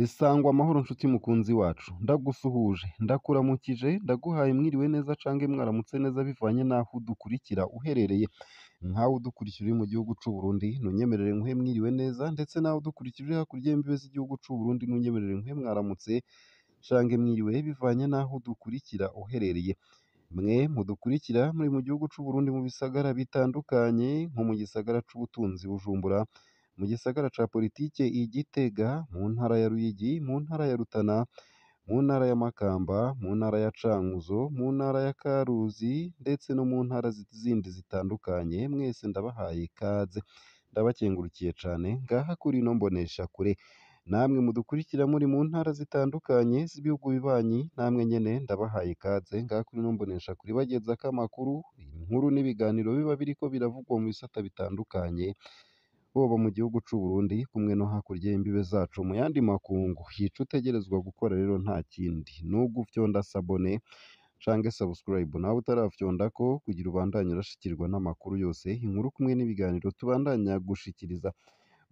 Isangwa amahoro nshuti mukunzi wacu, ndagusuhuje, ndakuramukije, ndaguhaye mwiriwe neza cange mwaramutse neza bivanye n'aho udukurikira uherereye. Nkawe udukurikira uri mu gihugu c'u Burundi, ntunyemerere nguhe mwiriwe neza, ndetse nawe udukurikira uri hakurya y'imbibe z'igihugu c'u Burundi, ntunyemerere nguhe mwaramutse cange mwiriwe bivanye n'aho udukurikira uherereye. Mwe mudukurikira muri mu gihugu c'u Burundi mu bisagara bitandukanye, nko mu gisagara c'ubutunzi Bujumbura, mu gisagara ca politike i Gitega, mu ntara ya Ruyigi, mu ntara ya Rutana, mu ntara ya Makamba, mu ntara ya Cankuzo, mu ntara ya Karuzi, ndetse no mu ntara zindi zitandukanye, mwese ndabahaye ikaze, ndabakengurukiye cane ngaha kuri ino mboneshakure. Namwe mudukurikira muri mu ntara zitandukanye z'ibihugu bibanyi, namwe nyene ndabahaye ikaze ngaha kuri ino mboneshakure ibagezako amakuru, inkuru n'ibiganiro biba biriko biravugwa mu bisata bitandukanye, boba mu gihugu c'u Burundi kumwe no hakurya y'imbibe zacu mu yandi makungu. Ico utegerezwa gukora rero nta kindi ni ugufyonda sabone cange subscribe nawe utarafyondako, kugira ubandanye urashikirwa n'amakuru yose, inkuru kumwe n'ibiganiro tubandanya gushikiriza.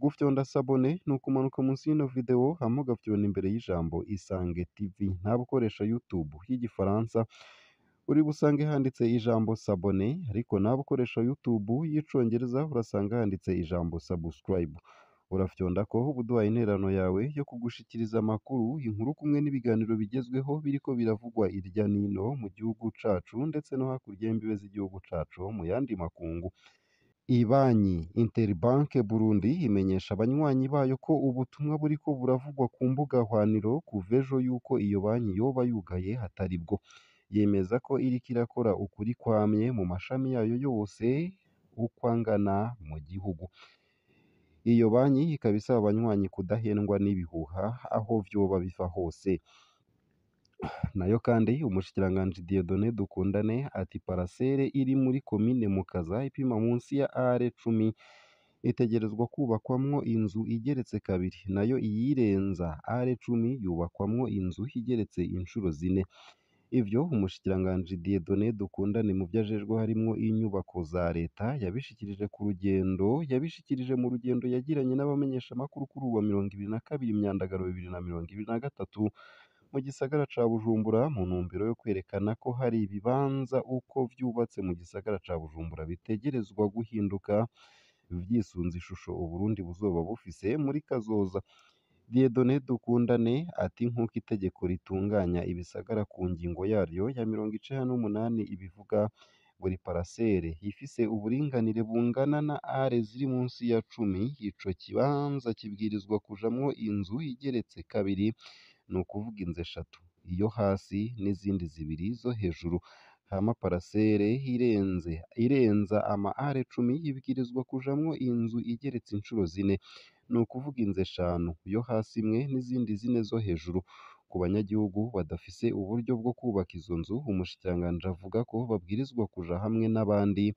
Gufyonda sabone ni ukumanuka munsi y'ino video hama ugafyona imbere y'ijambo Isange TV. Ntaba ukoresha YouTube y'igifaransa uri busange handitse ijambo sabone, ariko naba ukoresha YouTube y'icongereza urasanga handitse ijambo subscribe. Urafyondako uba uduhaye intererano yawe yo kugushikiriza amakuru, inkuru kumwe n'ibiganiro bigezweho biriko biravugwa irya nino mu gihugu cacu, ndetse no hakurya y'imbibe z'igihugu cacu mu yandi makungu. Ibanki Interbank Burundi imenyesha abanywanyi bayo ko ubutumwa buriko buravugwa ku mbuga hwaniro kuva ejo yuko iyo banki yoba yugaye hatari bwo. Yemeza ko iriko irakora ukuri kwamye mu mashami yayo yose uko angana mu gihugu. Iyo banki ikaba isaba abanywanyi kudahendwa n'ibihuha aho vyoba biva hose. Nayo kandi umushikiranganji Dieudonné Dukundane ati parasere iri muri komine Mukaza ipima munsi ya are 10 itegerezwa kubakwamwo inzu igeretse kabiri, nayo iyirenza are 10 yubakwamwo inzu igeretse incuro 4. Ivyo umushikiranganji Dieudonné Dukundane mu vyo ajejwe harimwo inyubako za leta yabishikirije mu rugendo yagiranye n'abamenyeshamakuru kuri uwa 22 Myandagaro 2023 mu gisagara ca Bujumbura, mu ntumbero yo kwerekana ko hari ibibanza uko vyubatse mu gisagara ca Bujumbura bitegerezwa guhinduka vyisunze ishusho Uburundi buzoba bufise muri kazoza. Dieudonné Dukundane ati nk'uko itegeko ritunganya ibisagara ku ngingo yaryo ya 98 ibivuga, buri parasere ifise uburinganire bungana na are ziri munsi ya 10, ico kibanza kibwirizwa kujamwo inzu igeretse kabiri, ni ukuvuga inzu 3, iyo hasi n'izindi 2 zo hejuru. Hama parasere irenza ama are 10 ibwirizwa kujamwo inzu igeretse incuro 4, ni ukuvuga inzu 5, iyo hasi imwe n'izindi 4 zo hejuru. Ku banyagihugu badafise uburyo bwo kubaka izo nzu, umushikiranganji avuga ko babwirizwa kuja hamwe n'abandi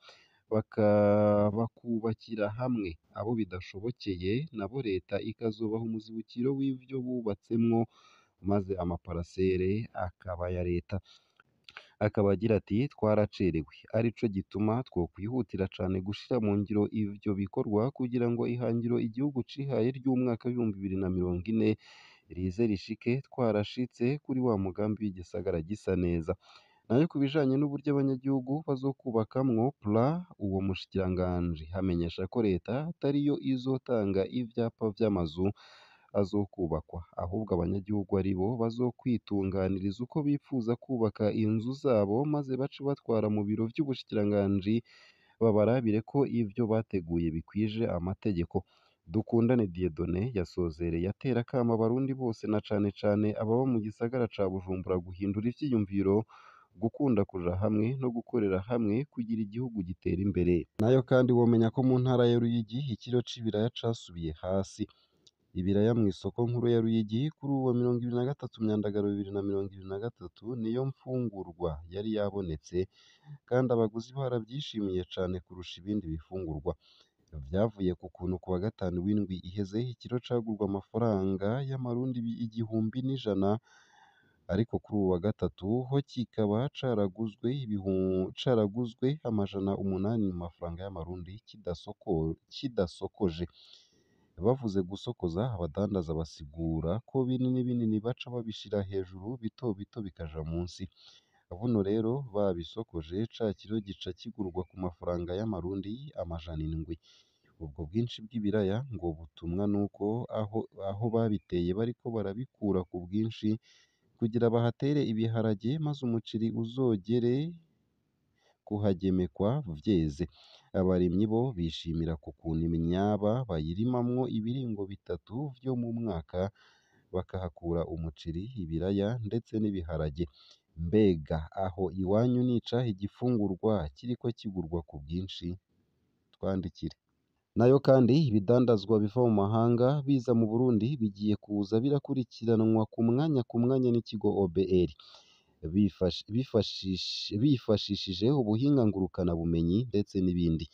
bakubakira hamwe. Abo bidashobokeye nabo leta ikazobaha umuzibukiro w'ivyo bubatsemwo, maze amaparasere akaba aya leta. Akaba agira ati twaracerewe, arico gituma twokwihutira cane gushira mu ngiro ivyo bikorwa kugira ngo ihangiro igihugu cihaye ry'umwaka w'2040 rize rishike twarashitse kuri wa mugambi w'igisagara gisa neza. Nayo ku bijanye n'uburyo abanyagihugu bazokubakamwo plan, uwo mushikiranganji hamenyesha ko leta atariyo izotanga ivyapa vy'amazu azokubakwa, ahubwo abanyagihugu aribo bazokwitunganiriza uko bipfuza kubaka inzu zabo, maze bace batwara mu biro vy'ubushikiranganji babarabire ko ivyo bateguye bikwije amategeko. Dukundane Dieudonné yasozereye atera akamo abarundi bose na cane cane ababa mu gisagara ca Bujumbura guhindura ivyiyumviro, gukunda kuja hamwe no gukorera hamwe kugira igihugu gitera imbere. Nayo kandi womenya ko mu ntara ya Ruyigi ikiro c'ibiraya casubiye hasi. Ibiraya mw'isoko nkuru ya Ruyigi kuri uwa 23 Myandagaro 2023 niyo mfungurwa yari yabonetse, kandi abaguzi baravyishimiye cane kurusha ibindi bifungurwa. Vyavuye ku kuntu ku wa gatanu w'indwi iheze ikiro cagurwa amafaranga y'amarundi 1,100, ariko kuri uwa gatatu ho kikaba caraguzwe 800 mu mafaranga y'amarundi kidasokoje. Bavuze gusokoza, abadandaza basigura ko binini binini baca babishira hejuru, bito bito bikaja munsi. Buno rero babisokoje ca kiro gica kigurwa ku mafaranga y'amarundi amajana 7. Ubwo bwinshi bw'ibiraya ngo butumwa nuko aho babiteye bariko barabikura ku bwinshi kugira bahatere ibiharage maze umuceri uzogere kuhagemekwa vyeze. Abarimyi bo bishimira ku kuntu imyaba bayirimamwo ibiringo bitatu vyo mu mwaka bakahakura umuceri, ibiraya ndetse n'ibiharage. Mbega aho iwanyu n'icahe igifungurwa kiriko kigurwa ku bwinshi? Twandikire. Nayo kandi ibidandazwa biva mu mahanga biza mu Burundi bigiye kuza birakurikiranwa ku mwanya n'ikigo OBR bifashishije ubuhinga ngurukanabumenyi ndetse n'ibindi.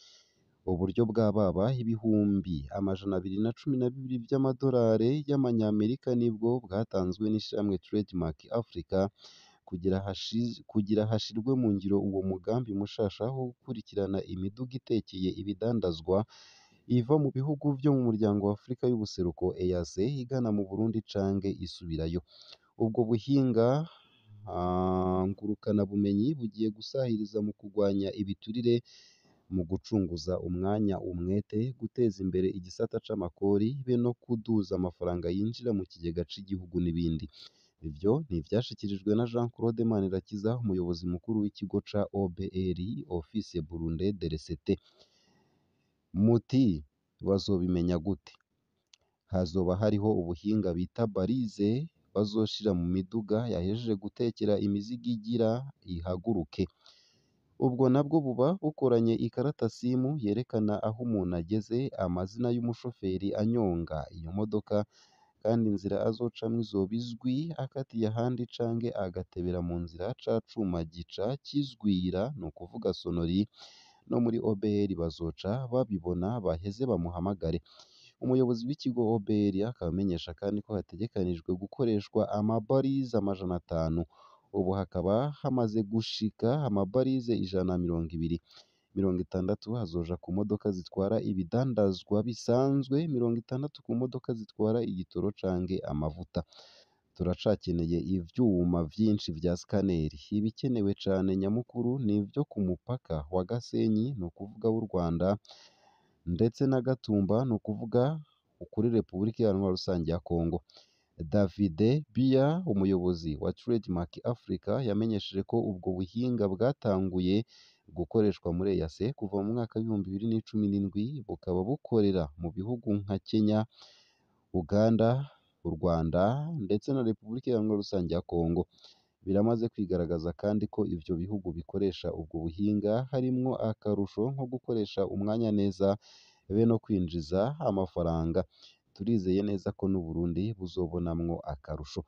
Uburyo bwababa ibihumbi $212 by'amadolari y'amanyamerika nibwo bwatanzwe n'ishirahamwe Trademark Africa kugira hashirwe mu ngiro uwo mugambi mushasha wo gukurikirana imiduga itekeye ibidandazwa iva mu bihugu vyo mu muryango wa Afurika y'ubuseruko EAC igana mu Burundi canke isubirayo. Ubwo buhinga ngurukanabumenyi bugiye gusahiriza mu kurwanya ibiturire, mu gucunguza umwete, guteza imbere igisata c'amakori be no kuduza amafaranga yinjira mu kigega c'igihugu n'ibindi. Ivyo ni ivyashikirijwe na Jean Claude Manirakiza, umuyobozi mukuru w'ikigo ca OBR, Office Burundaise de Recette. Muti bazobimenya gute? Hazoba hariho ubuhinga bita balize bazoshira mu miduga yahejeje gutekera imizigo igira ihaguruke. Ubwo nabwo buba bukoranye ikarata simu yerekana aho umuntu ageze, amazina y'umushoferi anyonga iyo modoka, kandi inzira azocamwo izoba izwi, akatiye ahandi canke agatebera mu nzira ca cuma gica kizwira, ni ukuvuga sonori. No muri OBR bazoca babibona baheze bamuhamagare. Umuyobozi w'ikigo OBR akaba amenyesha kandi ko hategekanijwe gukoreshwa amabalize 500. Ubu hakaba hamaze gushika amabalize 120. 60 hazoja ku modoka zitwara ibidandazwa bisanzwe, 60 ku modoka zitwara igitoro canke amavuta. Turacakeneye ivyuma vyinshi vya skaneri. Ibikenewe cane nyamukuru ni ivyo ku mupaka wa Gasenyi, ni ukuvuga w'u Rwanda, ndetse na Gatumba, ni ukuvuga kuri Repubulika Iharanira Rusange ya Kongo. Davide Bia, umuyobozi wa Trademark Africa, yamenyesheje ko ubwo buhinga bwatanguye gukoreshwa muri EAC kuva mu mwaka w'2017, bukaba bukorera mu bihugu nka Kenya, Uganda, u Rwanda ndetse na Repubulika Iharanira Rusange ya Kongo. Biramaze kwigaragaza kandi ko ivyo bihugu bikoresha ubwo buhinga harimwo akarusho nko gukoresha umwanya neza be no kwinjiza amafaranga. Turizeye neza ko n'u Burundi buzobonamwo akarusho.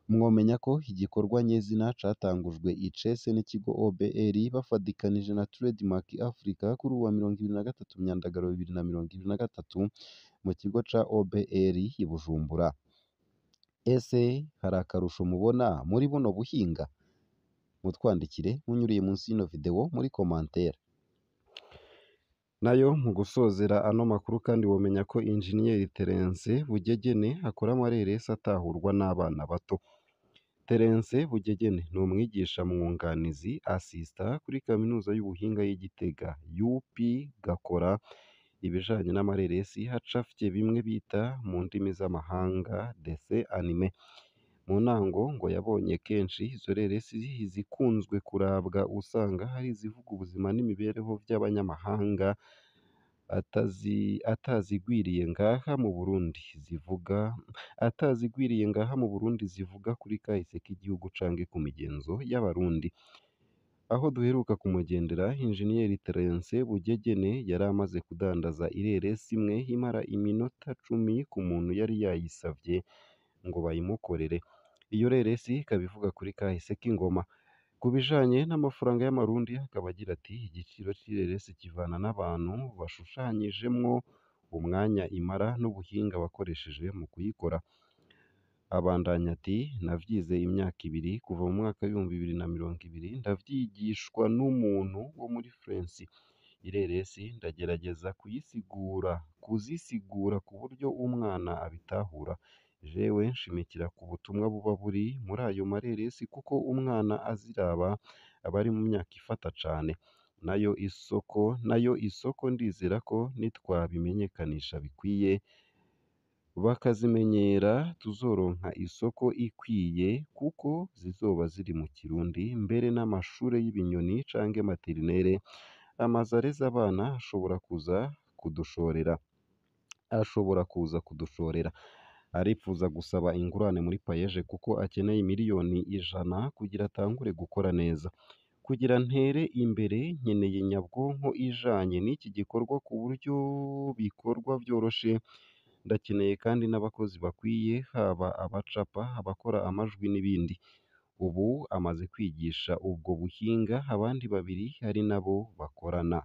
Mwomenya ko igikorwa nyezina catangujwe icese n'ikigo OBR bafadikanije na Trademark Africa kuri uwa 23 Myandagaro 2023 mu kigo ca OBR i Bujumbura. Ese hari akarusho mubona muri buno buhinga? Mutwandikire munyuriye munsi y'ino video muri commentaire. Nayo mu gusozera ano makuru kandi womenya ko Engineer Terence Bugegene akora amareresi atahurwa n'abana bato. Terence Bugegene ni umwigisha mwunganizi asista kuri kaminuza y'ubuhinga y'i Gitega UP, gakora ibijanye n'amareresi hacafye bimwe bita mu ndimi z'amahanga dessin anime. Mu ntango ngo yabonye kenshi izo reresi zikunzwe kurabwa usanga hari izivuga ubuzima n'imibereho by'abanyamahanga atazigwiriye ngaha mu Burundi zivuga kuri kahise k'igihugu canke ku migenzo y'abarundi. Aho duheruka kumugendera, Engineer Terence Bugegene yari amaze kudandaza ireresi imwe imara iminota 10 ku muntu yari yayisavye ngo bayimukorere. Iyo reresi ikaba ivuga kuri kahise k'ingoma. Ku bijanye n'amafaranga y'amarundi akaba agira ati igiciro c'ireresi kivana n'abantu bashushanyijemwo, umwanya imara n'ubuhinga wakoresheje mu kuyikora. Abandanya ati navyize imyaka 2 kuva mu mwaka w'2020 ndavyigishwa n'umuntu wo muri France. ireresi ndagerageza kuzisigura ku buryo umwana abitahura, jewe nshimikira ku butumwa buba buri muri ayo mareresi kuko umwana aziraba aba ari mu myaka ifata cane, nayo isoko ndizera ko nitwabimenyekanisha bikwiye bakazimenyera tuzoronka isoko ikwiye kuko zizoba ziri mu Kirundi, mbere n'amashure y'ibinyoni canke materinere amazu areze abana ashobora kuza kudushorera, aripfuza gusaba ingurane muri payeje kuko akeneye miliyoni 100 kugira atangure gukora neza, kugira ntere imbere nkeneye nyabwonko ijanye n'iki gikorwa ku buryo bikorwa vyoroshe, ndakeneye kandi n'abakozi bakwiye haba abacapa, abakora amajwi n'ibindi, ubu amaze kwigisha ubwo buhinga abandi babiri ari nabo bakorana.